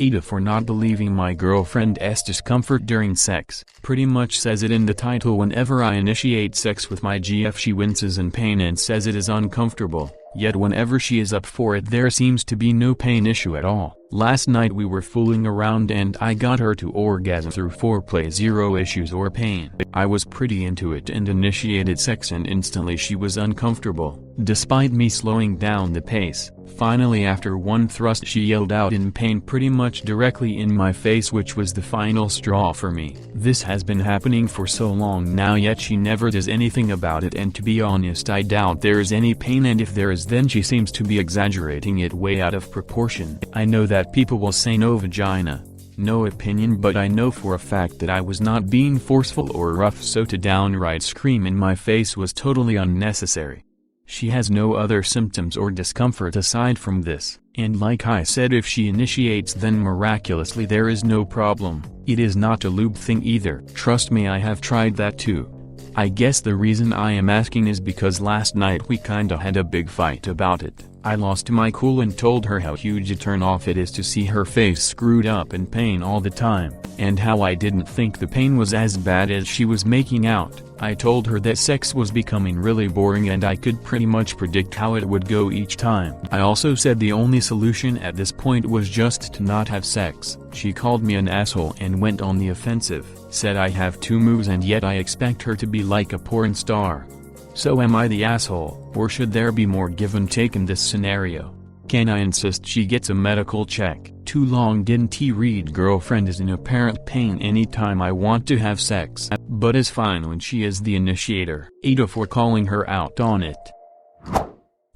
AITA for not believing my girlfriend's discomfort during sex. Pretty much says it in the title. Whenever I initiate sex with my GF, she winces in pain and says it is uncomfortable, yet whenever she is up for it there seems to be no pain issue at all. Last night we were fooling around and I got her to orgasm through foreplay, zero issues or pain. I was pretty into it and initiated sex and instantly she was uncomfortable, despite me slowing down the pace. Finally, after one thrust, she yelled out in pain pretty much directly in my face, which was the final straw for me. This has been happening for so long now, yet she never does anything about it, and to be honest I doubt there is any pain, and if there is then she seems to be exaggerating it way out of proportion. I know that people will say no vagina, no opinion, but I know for a fact that I was not being forceful or rough, so to downright scream in my face was totally unnecessary. She has no other symptoms or discomfort aside from this, and like I said, if she initiates then miraculously there is no problem. It is not a lube thing either. Trust me, I have tried that too. I guess the reason I am asking is because last night we kinda had a big fight about it. I lost my cool and told her how huge a turn off it is to see her face screwed up in pain all the time, and how I didn't think the pain was as bad as she was making out. I told her that sex was becoming really boring and I could pretty much predict how it would go each time. I also said the only solution at this point was just to not have sex. She called me an asshole and went on the offensive, said I have 2 moves and yet I expect her to be like a porn star. So am I the asshole, or should there be more give and take in this scenario? Can I insist she gets a medical check? Too long didn't he read? Girlfriend is in apparent pain anytime I want to have sex, but is fine when she is the initiator. AITA for calling her out on it.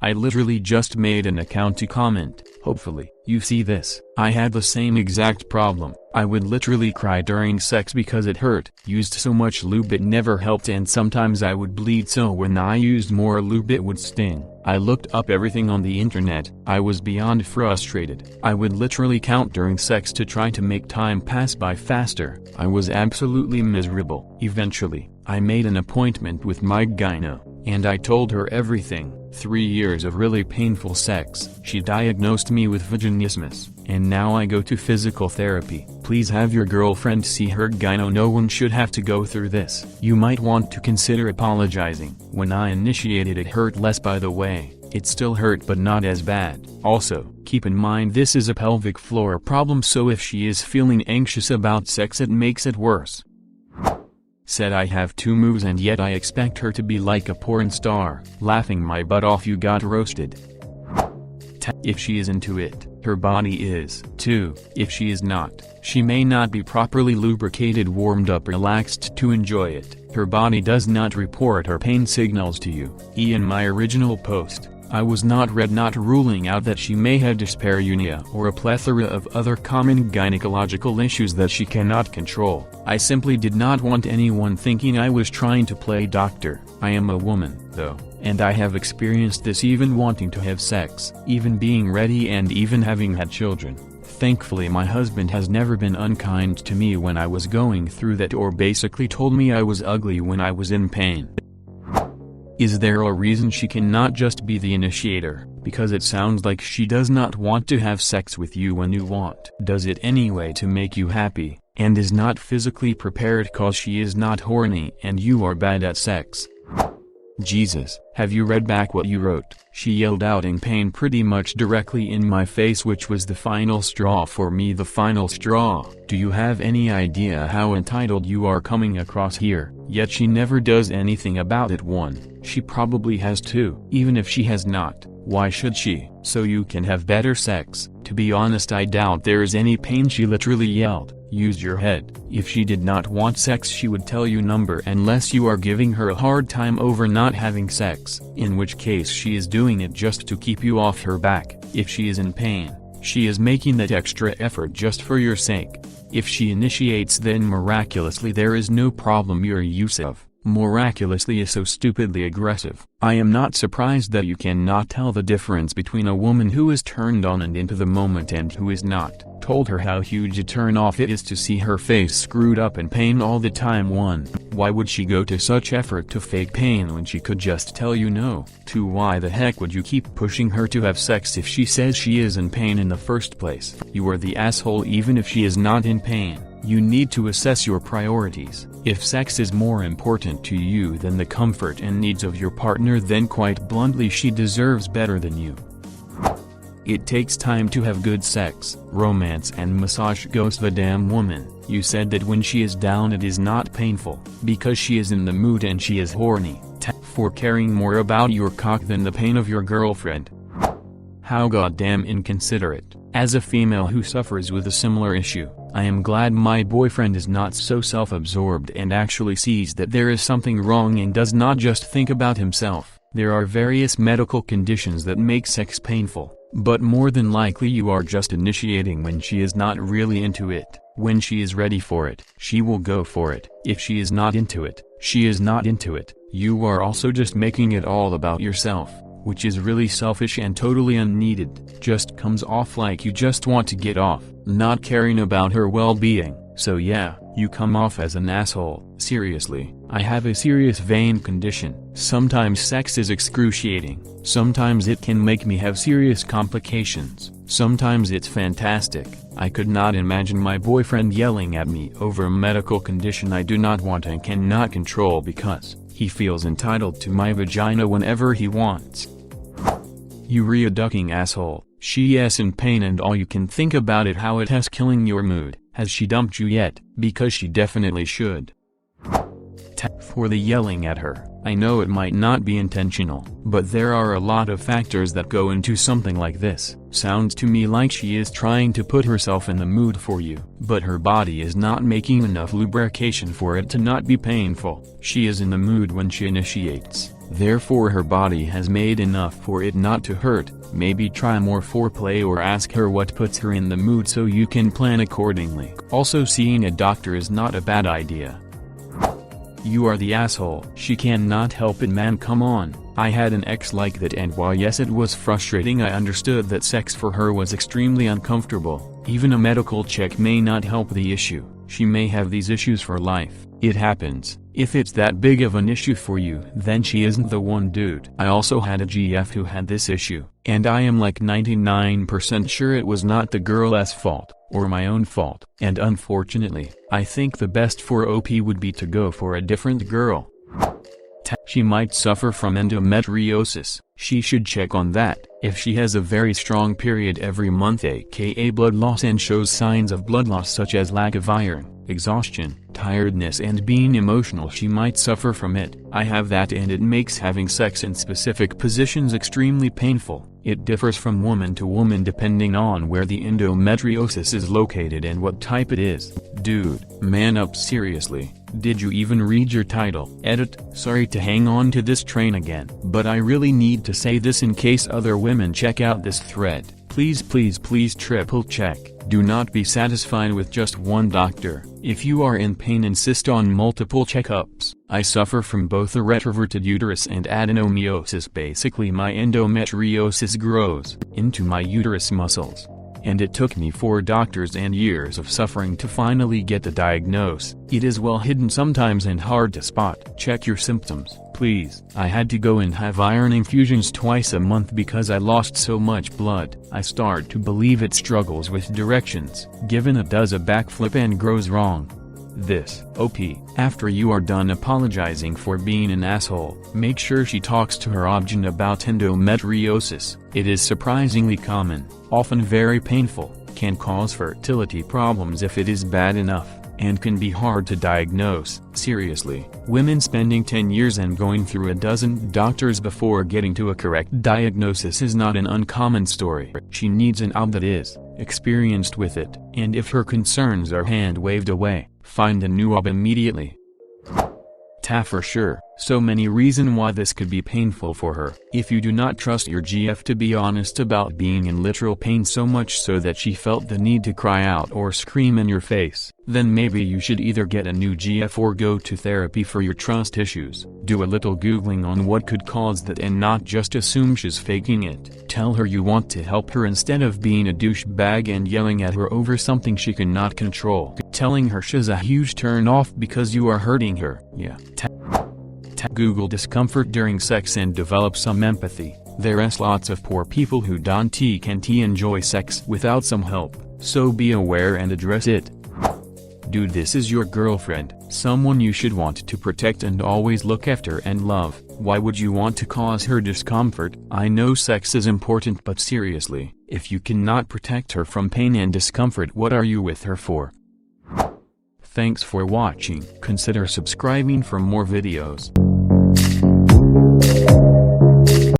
I literally just made an account to comment. Hopefully, you see this. I had the same exact problem. I would literally cry during sex because it hurt. Used so much lube it never helped, and sometimes I would bleed, so when I used more lube it would sting. I looked up everything on the internet. I was beyond frustrated. I would literally count during sex to try to make time pass by faster. I was absolutely miserable. Eventually, I made an appointment with my gyno, and I told her everything. 3 years of really painful sex. She diagnosed me with vaginismus, and now I go to physical therapy. Please have your girlfriend see her gyno. No one should have to go through this. You might want to consider apologizing. When I initiated it hurt less, by the way. It still hurt but not as bad. Also, keep in mind this is a pelvic floor problem, so if she is feeling anxious about sex it makes it worse. Said I have 2 moves and yet I expect her to be like a porn star. Laughing my butt off. You got roasted. If she is into it, her body is. 2. If she is not, she may not be properly lubricated, warmed up, relaxed to enjoy it. Her body does not report her pain signals to you. In my original post, I was not ruling out that she may have dyspareunia or a plethora of other common gynecological issues that she cannot control. I simply did not want anyone thinking I was trying to play doctor. I am a woman, though, and I have experienced this, even wanting to have sex, even being ready, and even having had children. Thankfully my husband has never been unkind to me when I was going through that, or basically told me I was ugly when I was in pain. Is there a reason she cannot just be the initiator? Because it sounds like she does not want to have sex with you when you want. Does it anyway to make you happy, and is not physically prepared cause she is not horny and you are bad at sex. Jesus, have you read back what you wrote? She yelled out in pain pretty much directly in my face, which was the final straw for me. The final straw. Do you have any idea how entitled you are coming across here? Yet she never does anything about it. 1. She probably has 2. Even if she has not, why should she? So you can have better sex. To be honest, I doubt there is any pain. She literally yelled, use your head. If she did not want sex she would tell you number, unless you are giving her a hard time over not having sex, in which case she is doing it just to keep you off her back. If she is in pain, she is making that extra effort just for your sake. If she initiates then miraculously there is no problem your use of. miraculously is so stupidly aggressive. I am not surprised that you cannot tell the difference between a woman who is turned on and into the moment and who is not. Told her how huge a turn off it is to see her face screwed up in pain all the time. 1. Why would she go to such effort to fake pain when she could just tell you no? 2. Why the heck would you keep pushing her to have sex if she says she is in pain in the first place? You are the asshole even if she is not in pain. You need to assess your priorities. If sex is more important to you than the comfort and needs of your partner, then quite bluntly she deserves better than you. It takes time to have good sex, romance and massage. Goes the damn woman. You said that when she is down it is not painful, because she is in the mood and she is horny. For caring more about your cock than the pain of your girlfriend. How goddamn inconsiderate. As a female who suffers with a similar issue, I am glad my boyfriend is not so self-absorbed and actually sees that there is something wrong and does not just think about himself. There are various medical conditions that make sex painful, but more than likely you are just initiating when she is not really into it. When she is ready for it, she will go for it. If she is not into it, she is not into it. You are also just making it all about yourself, which is really selfish and totally unneeded. Just comes off like you just want to get off, not caring about her well-being. So yeah, you come off as an asshole. Seriously, I have a serious vein condition. Sometimes sex is excruciating. Sometimes it can make me have serious complications. Sometimes it's fantastic. I could not imagine my boyfriend yelling at me over a medical condition I do not want and cannot control because he feels entitled to my vagina whenever he wants. You reducting asshole. She is in pain and all you can think about it how it has killing your mood. Has she dumped you yet? Because she definitely should. For the yelling at her. I know it might not be intentional, but there are a lot of factors that go into something like this. Sounds to me like she is trying to put herself in the mood for you, but her body is not making enough lubrication for it to not be painful. She is in the mood when she initiates, therefore her body has made enough for it not to hurt. Maybe try more foreplay or ask her what puts her in the mood so you can plan accordingly. Also, seeing a doctor is not a bad idea. You are the asshole. She cannot help it, man, come on. I had an ex like that and while yes it was frustrating, I understood that sex for her was extremely uncomfortable. Even a medical check may not help the issue. She may have these issues for life. It happens. If it's that big of an issue for you, then she isn't the one, dude. I also had a GF who had this issue, and I am like 99% sure it was not the girl's fault, or my own fault. And unfortunately, I think the best for OP would be to go for a different girl. She might suffer from endometriosis. She should check on that. If she has a very strong period every month, aka blood loss, and shows signs of blood loss such as lack of iron, exhaustion, tiredness and being emotional, she might suffer from it. I have that and it makes having sex in specific positions extremely painful. It differs from woman to woman depending on where the endometriosis is located and what type it is. Dude, man up, seriously. Did you even read your title? Edit. Sorry to hang on to this train again, but I really need to say this in case other women check out this thread. Please please please triple check. Do not be satisfied with just one doctor. If you are in pain, insist on multiple checkups. I suffer from both a retroverted uterus and adenomyosis. Basically my endometriosis grows into my uterus muscles. And it took me 4 doctors and years of suffering to finally get the diagnosis. It is well hidden sometimes and hard to spot. Check your symptoms, please. I had to go and have iron infusions twice a month because I lost so much blood. I start to believe it struggles with directions, given it does a backflip and grows wrong. This, OP, after you are done apologizing for being an asshole, make sure she talks to her obgyn about endometriosis. It is surprisingly common, often very painful, can cause fertility problems if it is bad enough, and can be hard to diagnose. Seriously, women spending 10 years and going through a dozen doctors before getting to a correct diagnosis is not an uncommon story. She needs an OB that is experienced with it, and if her concerns are hand-waved away, find a new OB immediately. Ta for sure. So many reasons why this could be painful for her. If you do not trust your GF to be honest about being in literal pain so much so that she felt the need to cry out or scream in your face, then maybe you should either get a new GF or go to therapy for your trust issues. Do a little googling on what could cause that and not just assume she's faking it. Tell her you want to help her instead of being a douchebag and yelling at her over something she cannot control. Telling her she's a huge turn off because you are hurting her. Yeah. Google discomfort during sex and develop some empathy. There's lots of poor people who can't enjoy sex without some help, so be aware and address it. Dude, this is your girlfriend, someone you should want to protect and always look after and love. Why would you want to cause her discomfort? I know sex is important, but seriously, if you cannot protect her from pain and discomfort, what are you with her for? Thanks for watching. Consider subscribing for more videos.